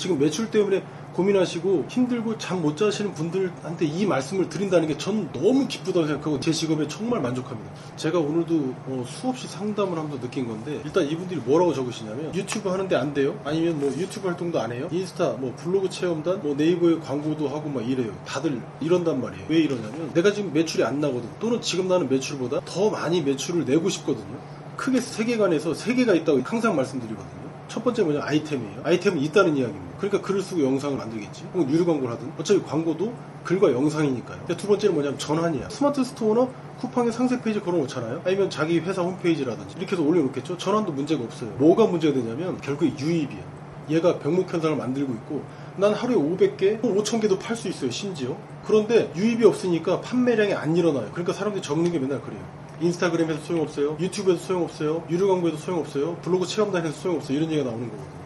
지금 매출 때문에 고민하시고 힘들고 잠 못 자시는 분들한테 이 말씀을 드린다는 게 전 너무 기쁘다고 생각하고 제 직업에 정말 만족합니다. 제가 오늘도 수없이 상담을 하면서 느낀 건데, 일단 이분들이 뭐라고 적으시냐면 유튜브 하는데 안 돼요? 아니면 뭐 유튜브 활동도 안 해요? 인스타, 뭐 블로그 체험단, 뭐 네이버에 광고도 하고 막 이래요. 다들 이런단 말이에요. 왜 이러냐면 내가 지금 매출이 안 나거든. 또는 지금 나는 매출보다 더 많이 매출을 내고 싶거든요. 크게 세계관에서 세 개가 있다고 항상 말씀드리거든요. 첫 번째 뭐냐, 아이템이에요. 아이템은 있다는 이야기입니다. 그러니까 글을 쓰고 영상을 만들겠지. 혹은 유료 광고를 하든. 어차피 광고도 글과 영상이니까요. 두 번째는 뭐냐면 전환이야. 스마트 스토어나 쿠팡에 상세 페이지 걸어놓잖아요. 아니면 자기 회사 홈페이지라든지 이렇게 해서 올려놓겠죠. 전환도 문제가 없어요. 뭐가 문제가 되냐면 결국에 유입이야. 얘가 병목 현상을 만들고 있고, 난 하루에 500개, 5,000개도 팔 수 있어요, 심지어. 그런데 유입이 없으니까 판매량이 안 일어나요. 그러니까 사람들이 적는 게 맨날 그래요. 인스타그램에서 소용없어요, 유튜브에서 소용없어요, 유료 광고에서 소용없어요, 블로그 체험단에서 소용없어요, 이런 얘기가 나오는 거거든요.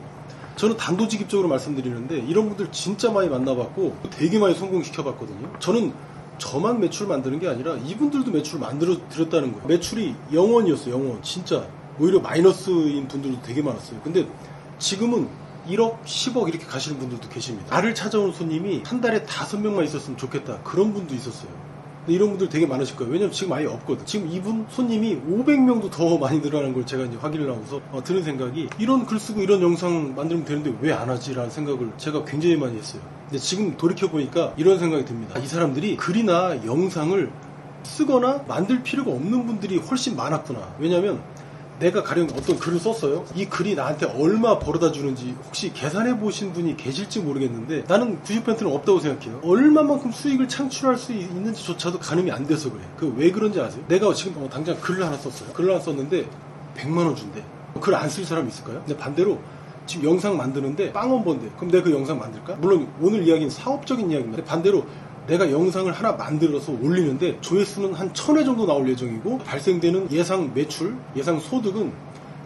저는 단도직입적으로 말씀드리는데 이런 분들 진짜 많이 만나봤고 되게 많이 성공시켜봤거든요. 저는 저만 매출 만드는 게 아니라 이분들도 매출을 만들어 드렸다는 거예요. 매출이 0원이었어요, 0원. 진짜 오히려 마이너스인 분들도 되게 많았어요. 근데 지금은 1억, 10억 이렇게 가시는 분들도 계십니다. 나를 찾아오는 손님이 한 달에 5명만 있었으면 좋겠다, 그런 분도 있었어요. 근데 이런 분들 되게 많으실 거예요. 왜냐면 지금 아예 없거든. 지금 이분 손님이 500명도 더 많이 늘어나는 걸 제가 이제 확인을 하고서 드는 생각이, 이런 글 쓰고 이런 영상 만들면 되는데 왜 안 하지? 라는 생각을 제가 굉장히 많이 했어요. 근데 지금 돌이켜보니까 이런 생각이 듭니다. 이 사람들이 글이나 영상을 쓰거나 만들 필요가 없는 분들이 훨씬 많았구나. 왜냐면 내가 가령 어떤 글을 썼어요. 이 글이 나한테 얼마 벌어다 주는지 혹시 계산해 보신 분이 계실지 모르겠는데, 나는 90%는 없다고 생각해요. 얼마만큼 수익을 창출할 수 있는지조차도 가늠이 안 돼서 그래. 왜 그런지 아세요? 내가 지금 당장 글을 하나 썼어요. 글을 하나 썼는데 100만 원 준대. 글 안 쓸 사람 있을까요? 근데 반대로 지금 영상 만드는데 0원 번대. 그럼 내가 그 영상 만들까? 물론 오늘 이야기는 사업적인 이야기입니다. 근데 반대로 내가 영상을 하나 만들어서 올리는데 조회수는 한 1000회 정도 나올 예정이고, 발생되는 예상 매출, 예상 소득은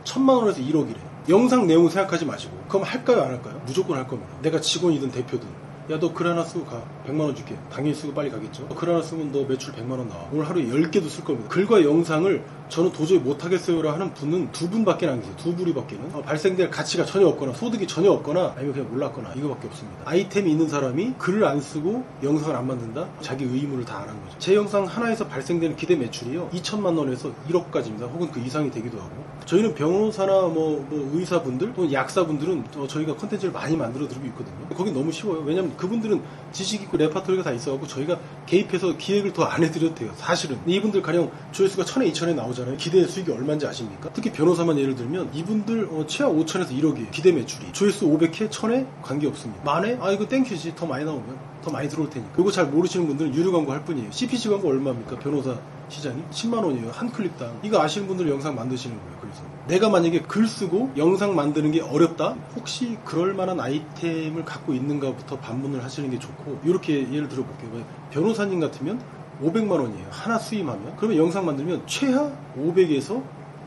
1000만 원에서 1억이래. 영상 내용 생각하지 마시고. 그럼 할까요, 안 할까요? 무조건 할 겁니다. 내가 직원이든 대표든. 야, 너 글 하나 쓰고 가. 100만 원 줄게. 당연히 쓰고 빨리 가겠죠. 글 하나 쓰면 너 매출 100만 원 나와. 오늘 하루에 10개도 쓸 겁니다. 글과 영상을 저는 도저히 못하겠어요라 하는 분은 2분밖에 안 계세요. 2부리밖에는. 발생될 가치가 전혀 없거나 소득이 전혀 없거나 아니면 그냥 몰랐거나 이거밖에 없습니다. 아이템이 있는 사람이 글을 안 쓰고 영상을 안 만든다? 자기 의무를 다 안 한 거죠. 제 영상 하나에서 발생되는 기대 매출이요, 2천만 원에서 1억까지입니다. 혹은 그 이상이 되기도 하고. 저희는 변호사나 뭐 의사분들 또는 약사분들은 저희가 컨텐츠를 많이 만들어 드리고 있거든요. 거긴 너무 쉬워요. 왜냐면 그분들은 지식 있고 레파토리가 다 있어갖고 저희가 개입해서 기획을 더 안 해드려도 돼요, 사실은. 이분들 가령 조회수가 1000에 2000에 나오잖아요. 기대 수익이 얼마인지 아십니까? 특히 변호사만 예를 들면 이분들 최하 5000에서 1억이에요. 기대 매출이. 조회수 500회, 1000에 관계없습니다. 만에 이거 땡큐지. 더 많이 나오면 더 많이 들어올 테니까. 이거 잘 모르시는 분들은 유료 광고 할 뿐이에요. CPC 광고 얼마입니까? 변호사 시장이 10만 원이에요. 한 클릭당. 이거 아시는 분들 영상 만드시는 거예요. 그래서 내가 만약에 글 쓰고 영상 만드는 게 어렵다? 혹시 그럴 만한 아이템을 갖고 있는가부터 반문을 하시는 게 좋고, 이렇게 예를 들어 볼게요. 변호사님 같으면 500만 원이에요. 하나 수임하면. 그러면 영상 만들면 최하 500에서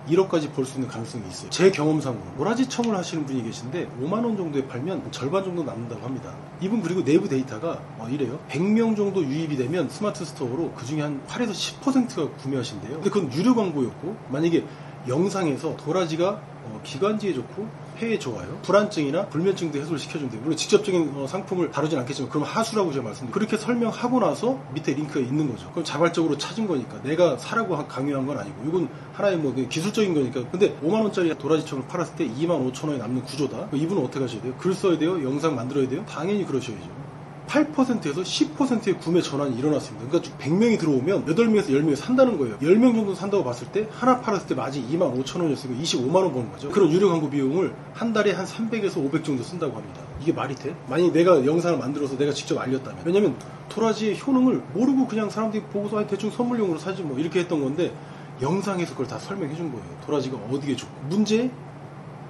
1억까지 벌 수 있는 가능성이 있어요. 제 경험상으로. 모라지청을 하시는 분이 계신데 5만 원 정도에 팔면 절반 정도 남는다고 합니다. 이분 그리고 내부 데이터가 이래요. 100명 정도 유입이 되면 스마트 스토어로 그중에 한 8에서 10%가 구매하신대요. 근데 그건 유료 광고였고, 만약에 영상에서 도라지가 기관지에 좋고 폐에 좋아요, 불안증이나 불면증도 해소를 시켜준대요. 물론 직접적인 상품을 다루진 않겠지만 그럼 하수라고 제가 말씀드려요. 그렇게 설명하고 나서 밑에 링크가 있는 거죠. 그럼 자발적으로 찾은 거니까 내가 사라고 강요한 건 아니고, 이건 하나의 기술적인 거니까. 근데 5만 원짜리 도라지청을 팔았을 때 2만 5천 원에 남는 구조다. 이분은 어떻게 하셔야 돼요? 글 써야 돼요? 영상 만들어야 돼요? 당연히 그러셔야죠. 8%에서 10%의 구매 전환이 일어났습니다. 그러니까 100명이 들어오면 8명에서 10명이 산다는 거예요. 10명 정도 산다고 봤을 때 하나 팔았을 때 마진 2만 5천 원이었으니까 25만 원 버는 거죠. 그런 유료 광고 비용을 한 달에 한 300에서 500 정도 쓴다고 합니다. 이게 말이 돼? 만약에 내가 영상을 만들어서 내가 직접 알렸다면. 왜냐면 도라지의 효능을 모르고 그냥 사람들이 보고서 대충 선물용으로 사지 뭐 이렇게 했던 건데, 영상에서 그걸 다 설명해 준 거예요. 도라지가 어디게 좋고. 문제,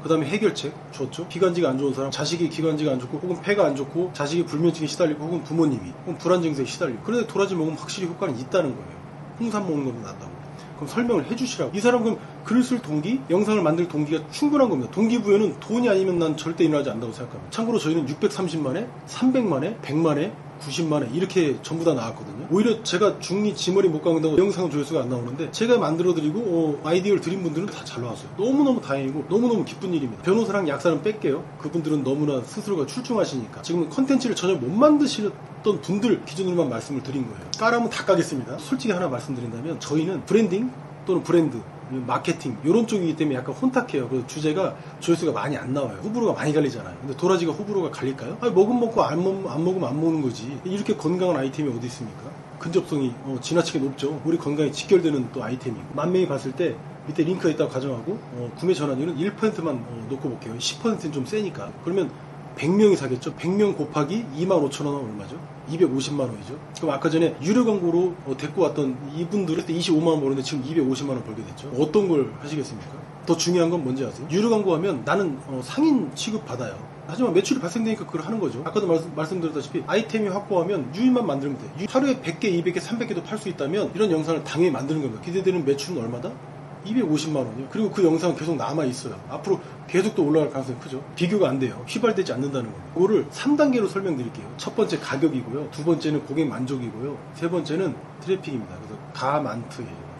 그 다음에 해결책 줬죠. 기관지가 안 좋은 사람, 자식이 기관지가 안 좋고 혹은 폐가 안 좋고 자식이 불면증에 시달리고 혹은 부모님이 혹은 불안 증세에 시달리고. 그런데 도라지 먹으면 확실히 효과는 있다는 거예요. 홍삼 먹는 것도 낫다고. 그럼 설명을 해주시라고. 이 사람 그럼 글을 쓸 동기, 영상을 만들 동기가 충분한 겁니다. 동기부여는 돈이 아니면 난 절대 일어나지 않는다고 생각합니다. 참고로 저희는 630만에, 300만에, 100만에, 90만에 이렇게 전부 다 나왔거든요. 오히려 제가 중리 지머리 못 감는다고 영상 조회수가 안 나오는데 제가 만들어드리고 아이디어를 드린 분들은 다 잘 나왔어요. 너무너무 다행이고 너무너무 기쁜 일입니다. 변호사랑 약사는 뺄게요. 그분들은 너무나 스스로가 출중하시니까 지금 컨텐츠를 전혀 못 만드시던 분들 기준으로만 말씀을 드린 거예요. 까라면 다 까겠습니다. 솔직히 하나 말씀드린다면 저희는 브랜딩 또는 브랜드 마케팅 이런 쪽이기 때문에 약간 혼탁해요. 그래서 주제가 조회수가 많이 안 나와요. 호불호가 많이 갈리잖아요. 근데 도라지가 호불호가 갈릴까요? 아니, 먹으면 먹고 안 먹으면 안 먹는 거지. 이렇게 건강한 아이템이 어디 있습니까? 근접성이 지나치게 높죠. 우리 건강에 직결되는 또 아이템이고 만 명이 봤을 때 밑에 링크가 있다고 가정하고 구매 전환율은 1%만 놓고 볼게요. 10%는 좀 세니까. 그러면 100명이 사겠죠? 100명 곱하기 25,000원 얼마죠? 250만원이죠. 그럼 아까 전에 유료 광고로 데리고 왔던 이분들은 25만원 버는데 지금 250만원 벌게 됐죠. 어떤 걸 하시겠습니까? 더 중요한 건 뭔지 아세요? 유료 광고 하면 나는 상인 취급 받아요. 하지만 매출이 발생되니까 그걸 하는 거죠. 아까도 말씀드렸다시피 아이템이 확고하면 유인만 만들면 돼. 하루에 100개, 200개, 300개도 팔 수 있다면 이런 영상을 당연히 만드는 겁니다. 기대되는 매출은 얼마다? 250만 원이요. 그리고 그 영상은 계속 남아 있어요. 앞으로 계속 또 올라갈 가능성이 크죠. 비교가 안 돼요. 휘발되지 않는다는 겁니다. 이거를 3단계로 설명드릴게요. 첫 번째 가격이고요. 두 번째는 고객 만족이고요. 세 번째는 트래픽입니다. 그래서 가만트예요.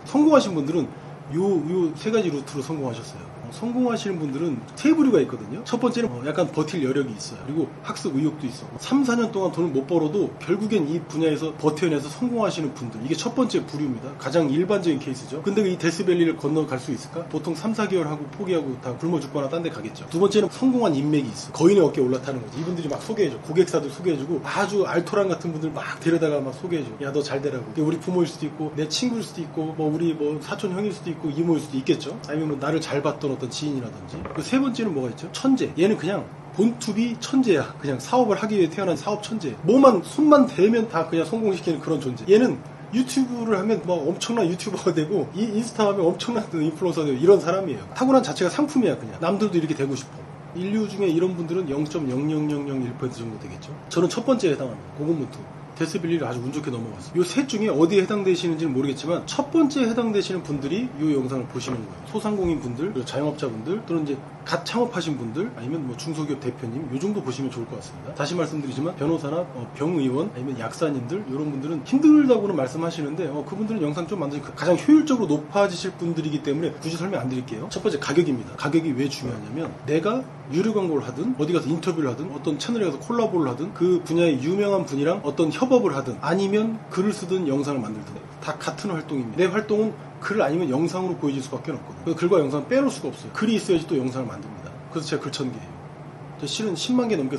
성공하신 분들은 요 세 가지 루트로 성공하셨어요. 성공하시는 분들은 세 부류가 있거든요. 첫 번째는 약간 버틸 여력이 있어요. 그리고 학습 의욕도 있어. 3, 4년 동안 돈을 못 벌어도 결국엔 이 분야에서 버텨내서 성공하시는 분들. 이게 첫 번째 부류입니다. 가장 일반적인 케이스죠. 근데 이 데스밸리를 건너갈 수 있을까? 보통 3, 4개월 하고 포기하고 다 굶어 죽거나 딴 데 가겠죠. 두 번째는 성공한 인맥이 있어. 거인의 어깨에 올라타는 거지. 이분들이 막 소개해줘. 고객사들 소개해주고 아주 알토란 같은 분들 막 데려다가 막 소개해줘. 야, 너 잘 되라고. 우리 부모일 수도 있고 내 친구일 수도 있고 우리 사촌 형일 수도 있고 이모일 수도 있겠죠. 아니면 나를 잘 봤던 어떤 지인이라든지. 그 세 번째는 뭐가 있죠? 천재. 얘는 그냥 본투비 천재야. 그냥 사업을 하기 위해 태어난 사업 천재. 손만 대면 다 그냥 성공시키는 그런 존재. 얘는 유튜브를 하면 엄청난 유튜버가 되고 인스타 하면 엄청난 인플루언서가 되고 이런 사람이에요. 타고난 자체가 상품이야. 그냥 남들도 이렇게 되고 싶어. 인류 중에 이런 분들은 0.00001% 정도 되겠죠. 저는 첫 번째에 해당합니다. 고군분투. 데스밸리를 아주 운 좋게 넘어갔어요. 이 셋 중에 어디에 해당되시는지는 모르겠지만 첫 번째에 해당되시는 분들이 이 영상을 보시는 거예요. 소상공인 분들, 그리고 자영업자분들, 또는 이제 갓 창업하신 분들, 아니면 중소기업 대표님, 이 정도 보시면 좋을 것 같습니다. 다시 말씀드리지만 변호사나 병의원, 아니면 약사님들 이런 분들은 힘들다고는 말씀하시는데 그분들은 영상 좀 만드시 가장 효율적으로 높아지실 분들이기 때문에 굳이 설명 안 드릴게요. 첫 번째 가격입니다. 가격이 왜 중요하냐면 내가 유료 광고를 하든 어디 가서 인터뷰를 하든 어떤 채널에 가서 콜라보를 하든 그 분야의 유명한 분이랑 어떤 협업을 하든 아니면 글을 쓰든 영상을 만들든 다 같은 활동입니다. 내 활동은 글 아니면 영상으로 보여질 수밖에 없거든요. 그래서 글과 영상을 빼놓을 수가 없어요. 글이 있어야지 또 영상을 만듭니다. 그래서 제가 글 1000개예요. 실은 10만 개 넘게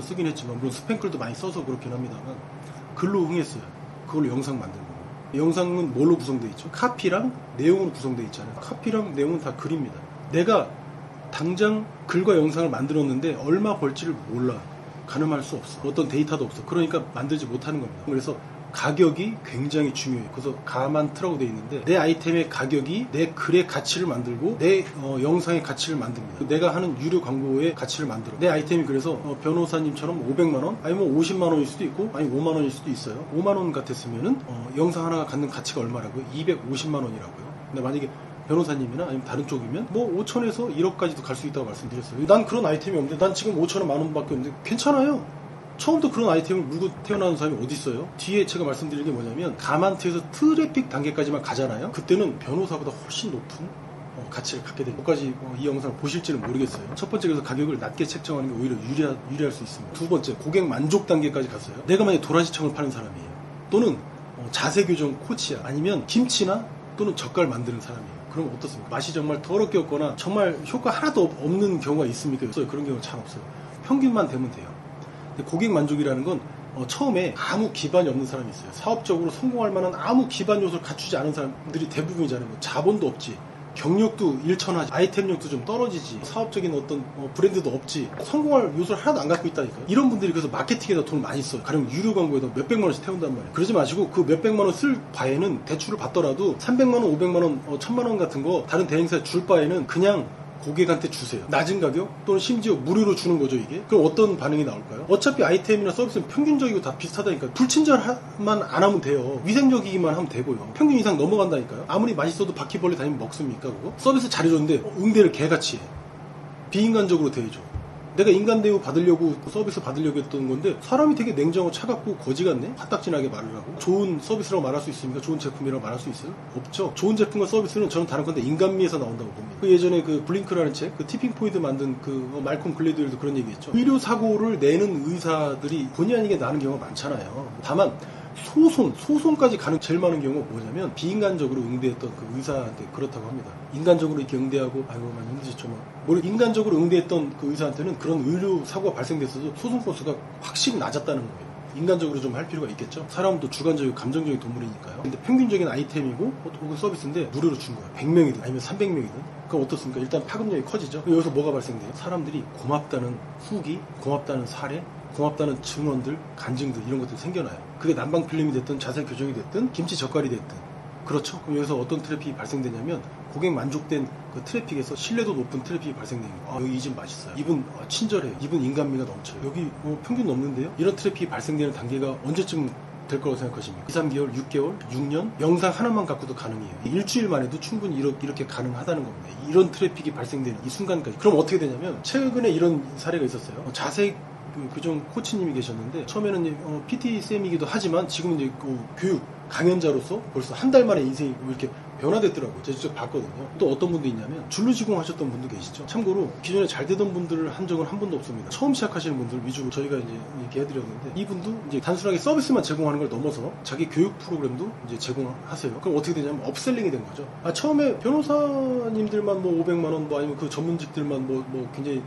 쓰긴 했지만 물론 스팸글도 많이 써서 그렇긴 합니다만 글로 흥했어요. 그걸로 영상 만든 거예요. 영상은 뭘로 구성되어 있죠? 카피랑 내용으로 구성되어 있잖아요. 카피랑 내용은 다 글입니다. 내가 당장 글과 영상을 만들었는데 얼마 벌지를 몰라. 가늠할 수 없어. 어떤 데이터도 없어. 그러니까 만들지 못하는 겁니다. 그래서 가격이 굉장히 중요해요. 그래서 가만트라고 되어 있는데 내 아이템의 가격이 내 글의 가치를 만들고 내 영상의 가치를 만듭니다. 내가 하는 유료 광고의 가치를 만들어. 내 아이템이 그래서 변호사님처럼 500만원 아니면 50만원일 수도 있고 아니면 5만원일 수도 있어요. 5만원 같았으면은 영상 하나가 갖는 가치가 얼마라고요? 250만원이라고요. 근데 만약에 변호사님이나 아니면 다른 쪽이면 5천에서 1억까지도 갈 수 있다고 말씀드렸어요. 난 그런 아이템이 없는데 난 지금 5천원 만원밖에 없는데 괜찮아요. 처음부터 그런 아이템을 물고 태어나는 사람이 어디 있어요? 뒤에 제가 말씀드린 게 뭐냐면 가만트에서 트래픽 단계까지만 가잖아요. 그때는 변호사보다 훨씬 높은 가치를 갖게 됩니다. 여기까지 이 영상을 보실지는 모르겠어요. 첫 번째 그래서 가격을 낮게 책정하는 게 오히려 유리할 수 있습니다. 두 번째 고객 만족 단계까지 갔어요. 내가 만약에 도라지청을 파는 사람이에요. 또는 자세 교정 코치야. 아니면 김치나 또는 젓갈 만드는 사람이에요. 그럼 어떻습니까? 맛이 정말 더럽게 없거나 정말 효과 하나도 없는 경우가 있습니까? 그런 경우는 잘 없어요. 평균만 되면 돼요. 근데 고객 만족이라는 건 처음에 아무 기반이 없는 사람이 있어요. 사업적으로 성공할 만한 아무 기반 요소를 갖추지 않은 사람들이 대부분이잖아요. 자본도 없지, 경력도 일천하지, 아이템력도 좀 떨어지지, 사업적인 어떤 브랜드도 없지, 성공할 요소를 하나도 안 갖고 있다니까. 이런 분들이 그래서 마케팅에다 돈을 많이 써요. 가령 유료 광고에다 몇백만 원씩 태운단 말이에요. 그러지 마시고 그 몇백만 원 쓸 바에는 대출을 받더라도 300만 원, 500만 원, 1000만 원 같은 거 다른 대행사에 줄 바에는 그냥 고객한테 주세요. 낮은 가격 또는 심지어 무료로 주는 거죠 이게. 그럼 어떤 반응이 나올까요? 어차피 아이템이나 서비스는 평균적이고 다 비슷하다니까. 불친절만 안 하면 돼요. 위생적이기만 하면 되고요. 평균 이상 넘어간다니까요. 아무리 맛있어도 바퀴벌레 다니면 먹습니까 그거? 서비스 잘해줬는데 응대를 개같이 해. 비인간적으로 대해줘. 내가 인간 대우 받으려고 서비스 받으려고 했던 건데 사람이 되게 냉정하고 차갑고 거지 같네? 화딱지나게 말을 하고. 좋은 서비스라고 말할 수 있습니까? 좋은 제품이라고 말할 수 있어요? 없죠. 좋은 제품과 서비스는 저는 다른 건데 인간미에서 나온다고 봅니다. 그 예전에 그 블링크라는 책, 그 티핑 포인트 만든 그 말콤 글래드웰도 그런 얘기했죠. 의료 사고를 내는 의사들이 본의 아니게 나는 경우가 많잖아요. 다만 소송까지 가는 제일 많은 경우가 뭐냐면 비인간적으로 응대했던 그 의사한테 그렇다고 합니다. 인간적으로 이렇게 응대하고 아이고 많이 힘드시죠 막. 인간적으로 응대했던 그 의사한테는 그런 의료 사고가 발생됐어도 소송 건수가 확실히 낮았다는 거예요. 인간적으로 좀 할 필요가 있겠죠. 사람도 주관적이고 감정적인 동물이니까요. 근데 평균적인 아이템이고 혹은 서비스인데 무료로 준 거예요. 100명이든 아니면 300명이든. 그럼 어떻습니까? 일단 파급력이 커지죠. 여기서 뭐가 발생돼요? 사람들이 고맙다는 후기, 고맙다는 사례, 고맙다는 증언들, 간증들 이런 것들이 생겨나요. 그게 난방 필름이 됐든 자세 교정이 됐든 김치 젓갈이 됐든. 그렇죠. 그럼 여기서 어떤 트래픽이 발생되냐면 고객 만족된 그 트래픽에서 신뢰도 높은 트래픽이 발생되는 거예요. 여기 이 집 맛있어요. 이분 친절해요. 이분 인간미가 넘쳐요. 여기 평균 넘는데요. 이런 트래픽이 발생되는 단계가 언제쯤 될 거라고 생각하십니까? 2, 3개월, 6개월, 6년? 영상 하나만 갖고도 가능해요. 일주일만 해도 충분히 이렇게 가능하다는 겁니다. 이런 트래픽이 발생되는 이 순간까지. 그럼 어떻게 되냐면 최근에 이런 사례가 있었어요. 자세 교정 코치님이 계셨는데 처음에는 PT 쌤이기도 하지만 지금은 이제 교육 강연자로서 벌써 한 달 만에 인생이 이렇게 변화됐더라고요. 제가 직접 봤거든요. 또 어떤 분도 있냐면 줄루 시공 하셨던 분도 계시죠. 참고로 기존에 잘 되던 분들을 한 적은 한 번도 없습니다. 처음 시작하시는 분들 위주로 저희가 이제 이렇게 해드렸는데 이분도 이제 단순하게 서비스만 제공하는 걸 넘어서 자기 교육 프로그램도 이제 제공하세요. 그럼 어떻게 되냐면 업셀링이 된 거죠. 처음에 변호사님들만 뭐 500만 원 뭐 아니면 그 전문직들만 뭐 굉장히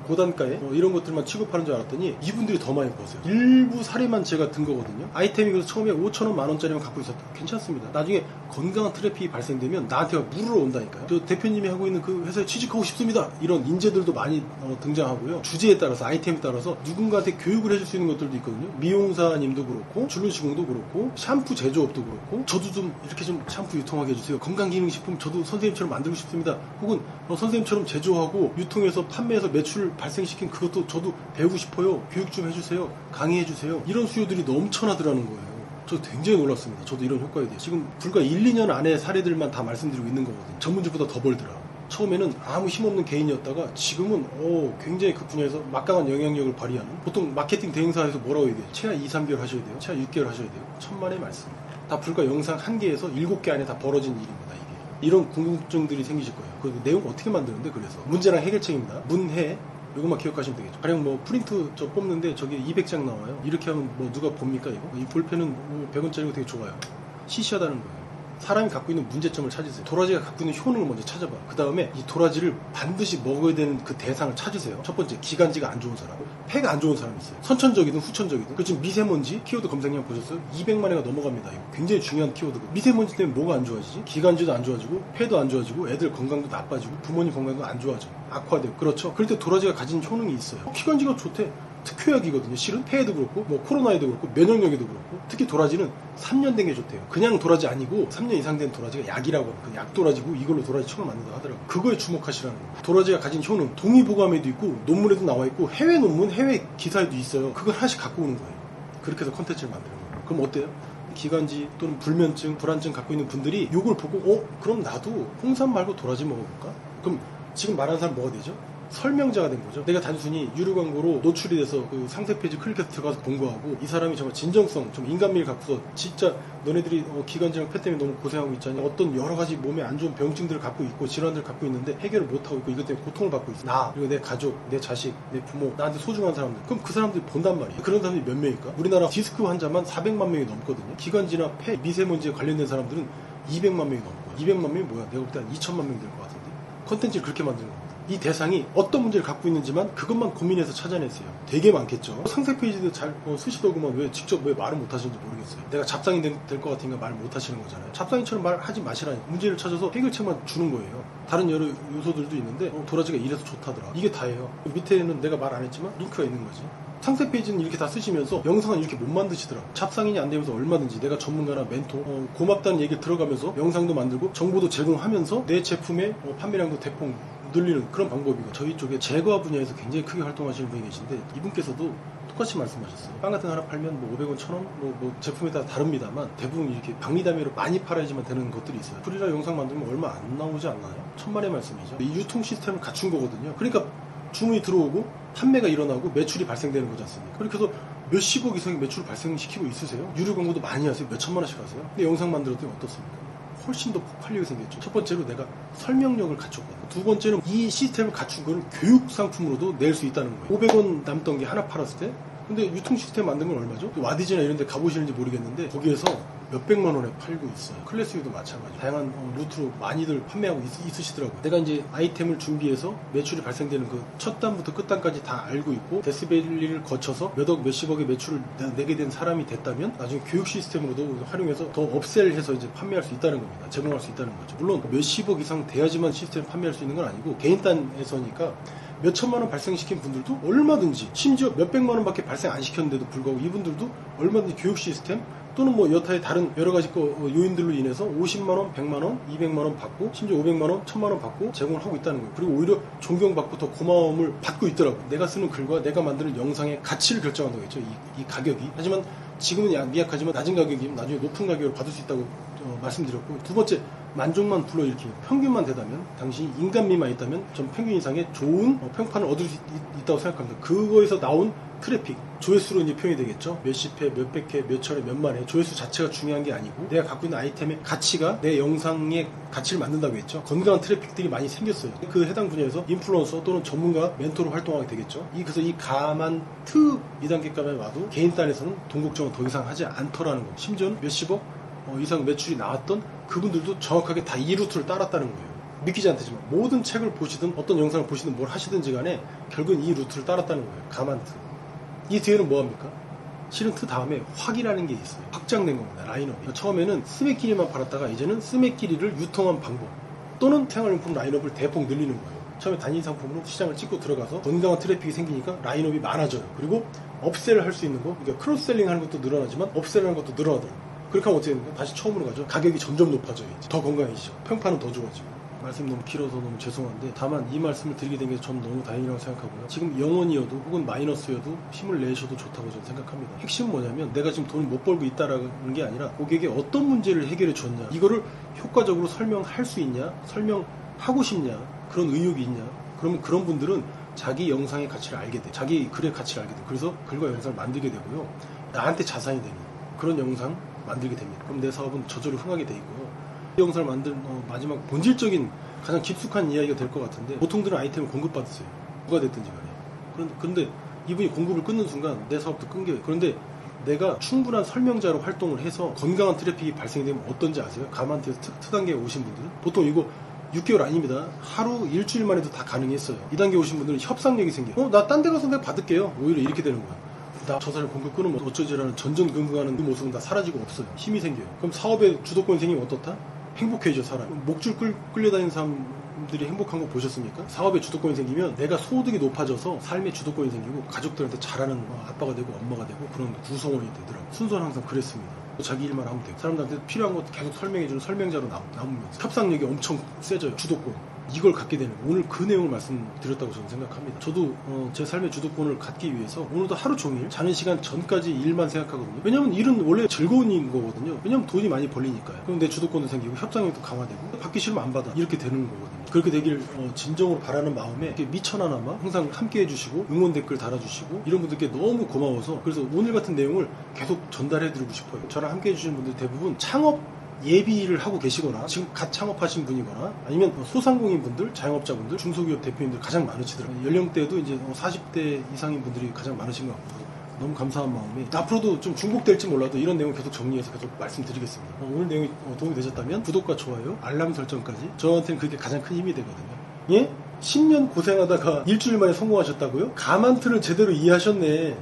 고단가에 이런 것들만 취급하는 줄 알았더니 이분들이 더 많이 버세요. 일부 사례만 제가 든 거거든요. 아이템이 그래서 처음에 5,000원, 만원짜리만 갖고 있었다. 괜찮습니다. 나중에 건강한 트래픽이 발생되면 나한테 물으러 온다니까요. 저 대표님이 하고 있는 그 회사에 취직하고 싶습니다. 이런 인재들도 많이 등장하고요. 주제에 따라서 아이템에 따라서 누군가한테 교육을 해줄 수 있는 것들도 있거든요. 미용사님도 그렇고 줄눈시공도 그렇고 샴푸 제조업도 그렇고 저도 좀 이렇게 좀 샴푸 유통하게 해주세요. 건강기능식품 저도 선생님처럼 만들고 싶습니다. 혹은 선생님처럼 제조하고 유통해서 판매해서 매출 발생시킨 그것도 저도 배우고 싶어요. 교육 좀 해주세요. 강의해주세요. 이런 수요들이 넘쳐나더라는 거예요. 저 굉장히 놀랐습니다. 저도 이런 효과에 대해 지금 불과 1, 2년 안에 사례들만 다 말씀드리고 있는 거거든요. 전문직보다 더 벌더라. 처음에는 아무 힘없는 개인이었다가 지금은 굉장히 그 분야에서 막강한 영향력을 발휘하는, 보통 마케팅 대행사에서 뭐라고 얘기해요? 최하 2, 3개월 하셔야 돼요. 최하 6개월 하셔야 돼요. 천만의 말씀. 다 불과 영상 1개에서 7개 안에 다 벌어진 일입니다. 이런 궁금증들이 생기실 거예요. 그 내용 어떻게 만드는데 그래서 문제랑 해결책입니다. 문해 이것만 기억하시면 되겠죠. 가령 뭐 프린트 저 뽑는데 저게 200장 나와요. 이렇게 하면 뭐 누가 봅니까 이거? 이 볼펜은 뭐 100원짜리고 되게 좋아요. 시시하다는 거예요. 사람이 갖고 있는 문제점을 찾으세요. 도라지가 갖고 있는 효능을 먼저 찾아봐. 그 다음에 이 도라지를 반드시 먹어야 되는 그 대상을 찾으세요. 첫 번째, 기관지가 안 좋은 사람. 폐가 안 좋은 사람이 있어요. 선천적이든 후천적이든. 그 지금 미세먼지 키워드 검색량 보셨어요? 200만 회가 넘어갑니다. 이거 굉장히 중요한 키워드고. 미세먼지 때문에 뭐가 안 좋아지지? 기관지도 안 좋아지고, 폐도 안 좋아지고, 애들 건강도 나빠지고, 부모님 건강도 안 좋아져. 악화되고. 그렇죠? 그럴 때 도라지가 가진 효능이 있어요. 기관지가 좋대. 특효약이거든요. 실은 폐에도 그렇고 뭐 코로나에도 그렇고 면역력에도 그렇고, 특히 도라지는 3년 된 게 좋대요. 그냥 도라지 아니고 3년 이상 된 도라지가 약이라고 합니다. 약 도라지고 이걸로 도라지 청을 만든다고 하더라고요. 그거에 주목하시라는 거예요. 도라지가 가진 효능, 동의보감에도 있고 논문에도 나와 있고 해외 논문, 해외 기사에도 있어요. 그걸 하나씩 갖고 오는 거예요. 그렇게 해서 컨텐츠를 만드는 거예요. 그럼 어때요? 기관지 또는 불면증, 불안증 갖고 있는 분들이 이걸 보고 그럼 나도 홍삼 말고 도라지 먹어볼까? 그럼 지금 말하는 사람 뭐가 되죠? 설명자가 된 거죠. 내가 단순히 유료 광고로 노출이 돼서 그 상세 페이지 클릭해서 들어가서 본 거하고, 이 사람이 정말 진정성, 좀 인간미를 갖고서 진짜 너네들이 기관지랑 폐 때문에 너무 고생하고 있잖니, 어떤 여러 가지 몸에 안 좋은 병증들을 갖고 있고 질환들을 갖고 있는데 해결을 못하고 있고 이것 때문에 고통을 받고 있어. 나, 그리고 내 가족, 내 자식, 내 부모, 나한테 소중한 사람들. 그럼 그 사람들이 본단 말이에요. 그런 사람들이 몇 명일까? 우리나라 디스크 환자만 400만 명이 넘거든요. 기관지나 폐, 미세먼지에 관련된 사람들은 200만 명이 넘고, 200만 명이 뭐야? 내가 볼 때 한 2천만 명 될 것 같은데. 컨텐츠를 그렇게 만드는 겁니다. 이 대상이 어떤 문제를 갖고 있는지만 그것만 고민해서 찾아내세요. 되게 많겠죠. 상세 페이지도 잘 쓰시더구만 왜 직접 왜 말을 못 하시는지 모르겠어요. 내가 잡상인 될 것 같으니까 말을 못 하시는 거잖아요. 잡상인처럼 말하지 마시라니. 문제를 찾아서 해결책만 주는 거예요. 다른 여러 요소들도 있는데 도라지가 이래서 좋다더라. 이게 다예요. 밑에는 내가 말 안 했지만 링크가 있는 거지. 상세 페이지는 이렇게 다 쓰시면서 영상은 이렇게 못 만드시더라고요. 잡상인이 안 되면서 얼마든지 내가 전문가나 멘토, 고맙다는 얘기 들어가면서 영상도 만들고 정보도 제공하면서 내 제품의 판매량도 대폭 늘리는 그런 방법이고, 저희 쪽에 제과 분야에서 굉장히 크게 활동하시는 분이 계신데 이분께서도 똑같이 말씀하셨어요. 빵 같은 거 하나 팔면 뭐 500원, 1000원, 뭐 제품에 따라 다릅니다만 대부분 이렇게 박리담회로 많이 팔아야지만 되는 것들이 있어요. 프리라 영상 만들면 얼마 안 나오지 않나요? 천만의 말씀이죠. 이 유통 시스템을 갖춘 거거든요. 그러니까 주문이 들어오고 판매가 일어나고 매출이 발생되는 거지 않습니까? 그렇게 해서 몇십억 이상의 매출을 발생시키고 있으세요. 유료 광고도 많이 하세요. 몇 천만 원씩 하세요. 근데 영상 만들었더니 어떻습니까? 훨씬 더 폭발력이 생겼죠. 첫 번째로 내가 설명력을 갖췄거든요. 두 번째는 이 시스템을 갖춘 건 교육 상품으로도 낼 수 있다는 거예요. 500원 남던 게 하나 팔았을 때, 근데 유통 시스템 만든 건 얼마죠? 와디즈나 이런 데 가보시는지 모르겠는데 거기에서 몇백만 원에 팔고 있어요. 클래스유도 마찬가지로 다양한 루트로 많이들 판매하고 있으시더라고요. 내가 이제 아이템을 준비해서 매출이 발생되는 그 첫 단부터 끝 단까지 다 알고 있고 데스밸리를 거쳐서 몇억 몇십억의 매출을 내게 된 사람이 됐다면 나중에 교육 시스템으로도 활용해서 더 업셀해서 이제 판매할 수 있다는 겁니다. 제공할 수 있다는 거죠. 물론 몇십억 이상 돼야지만 시스템 판매할 수 있는 건 아니고 개인단에서니까 몇 천만 원 발생시킨 분들도 얼마든지, 심지어 몇백만 원밖에 발생 안 시켰는데도 불구하고 이분들도 얼마든지 교육 시스템 또는 뭐 여타의 다른 여러 가지 요인들로 인해서 50만 원, 100만 원, 200만 원 받고 심지어 500만 원, 1000만 원 받고 제공을 하고 있다는 거예요. 그리고 오히려 존경받고 더 고마움을 받고 있더라고요. 내가 쓰는 글과 내가 만드는 영상의 가치를 결정한다고 했죠. 이 가격이. 하지만 지금은 미약하지만 낮은 가격이면 나중에 높은 가격을 받을 수 있다고 말씀드렸고, 두 번째, 만족만 불러일으키고 평균만 되다면, 당신이 인간미만 있다면 전 평균 이상의 좋은 평판을 얻을 수 있다고 생각합니다. 그거에서 나온 트래픽, 조회수로 이제 표현이 되겠죠. 몇십 회, 몇백 회, 몇천 회, 몇만 회. 조회수 자체가 중요한 게 아니고 내가 갖고 있는 아이템의 가치가 내 영상의 가치를 만든다고 했죠. 건강한 트래픽들이 많이 생겼어요. 그 해당 분야에서 인플루언서 또는 전문가, 멘토로 활동하게 되겠죠. 그래서 이 가만트 2단계까지 와도 개인 단에서는 돈 걱정은 더 이상 하지 않더라는 거. 심지어는 몇십억 이상 매출이 나왔던 그분들도 정확하게 다 이 루트를 따랐다는 거예요. 믿기지 않지만 모든 책을 보시든 어떤 영상을 보시든 뭘 하시든지 간에 결국은 이 루트를 따랐다는 거예요. 가만트. 이 뒤에는 뭐합니까? 실은 트 다음에 확이라는 게 있어요. 확장된 겁니다. 라인업이. 처음에는 스매끼리만 팔았다가 이제는 스매끼리를 유통한 방법 또는 생활용품 라인업을 대폭 늘리는 거예요. 처음에 단일 상품으로 시장을 찍고 들어가서 건강한 트래픽이 생기니까 라인업이 많아져요. 그리고 업셀을 할 수 있는 거, 그러니까 크로스셀링 하는 것도 늘어나지만 업셀을 하는 것도 늘어나더라고요. 그렇게 하면 어떻게 됩니까? 다시 처음으로 가죠. 가격이 점점 높아져요. 이제. 더 건강해지죠. 평판은 더 좋아지고. 말씀이 너무 길어서 너무 죄송한데, 다만 이 말씀을 드리게 된 게 전 너무 다행이라고 생각하고요. 지금 0원이어도 혹은 마이너스여도 힘을 내셔도 좋다고 저는 생각합니다. 핵심은 뭐냐면 내가 지금 돈을 못 벌고 있다라는 게 아니라 고객의 어떤 문제를 해결해 줬냐, 이거를 효과적으로 설명할 수 있냐, 설명하고 싶냐, 그런 의욕이 있냐. 그러면 그런 분들은 자기 영상의 가치를 알게 돼. 자기 글의 가치를 알게 돼. 그래서 글과 영상을 만들게 되고요. 나한테 자산이 되는 그런 영상 만들게 됩니다. 그럼 내 사업은 저절로 흥하게 돼 있고요. 이 영상을 만든 마지막 본질적인 가장 깊숙한 이야기가 될 것 같은데, 보통들은 아이템을 공급받으세요. 누가 됐든지 간에. 그런데 이분이 공급을 끊는 순간 내 사업도 끊겨요. 그런데 내가 충분한 설명자로 활동을 해서 건강한 트래픽이 발생되면 어떤지 아세요? 가만트에서 특단계에 오신 분들은 보통 이거 6개월 아닙니다. 하루 일주일만 해도 다 가능했어요. 2단계 오신 분들은 협상력이 생겨요. 나 딴 데 가서 내가 받을게요. 오히려 이렇게 되는 거야. 나 저 사람 공급 끊으면 어쩌지라는 전전긍긍하는 그 모습은 다 사라지고 없어요. 힘이 생겨요. 그럼 사업에 주도권이 생기면 어떻다? 행복해져, 사람. 목줄 끌려다니는 사람들이 행복한 거 보셨습니까? 사업에 주도권이 생기면 내가 소득이 높아져서 삶의 주도권이 생기고 가족들한테 잘하는 아빠가 되고 엄마가 되고 그런 구성원이 되더라고요. 순서는 항상 그랬습니다. 자기 일만 하면 돼요. 사람들한테 필요한 것도 계속 설명해주는 설명자로 남으면서 협상력이 엄청 세져요. 주도권. 이걸 갖게 되는 거예요. 오늘 그 내용을 말씀드렸다고 저는 생각합니다. 저도 제 삶의 주도권을 갖기 위해서 오늘도 하루 종일 자는 시간 전까지 일만 생각하거든요. 왜냐면 일은 원래 즐거운 일인 거거든요. 왜냐면 돈이 많이 벌리니까요. 그럼 내 주도권도 생기고 협상력도 강화되고 받기 싫으면 안 받아. 이렇게 되는 거거든요. 그렇게 되길 진정으로 바라는 마음에 미천하나마 항상 함께 해주시고 응원 댓글 달아주시고 이런 분들께 너무 고마워서, 그래서 오늘 같은 내용을 계속 전달해드리고 싶어요. 저랑 함께 해주시는 분들 대부분 창업 예비를 하고 계시거나 지금 갓 창업하신 분이거나 아니면 소상공인 분들, 자영업자분들, 중소기업 대표님들 가장 많으시더라고요. 연령대도 이제 40대 이상인 분들이 가장 많으신 것 같고 너무 감사한 마음에, 앞으로도 좀 중복될지 몰라도 이런 내용 계속 정리해서 계속 말씀드리겠습니다. 오늘 내용이 도움이 되셨다면 구독과 좋아요, 알람 설정까지 저한테는 그게 가장 큰 힘이 되거든요. 예? 10년 고생하다가 일주일 만에 성공하셨다고요? 가만트를 제대로 이해하셨네.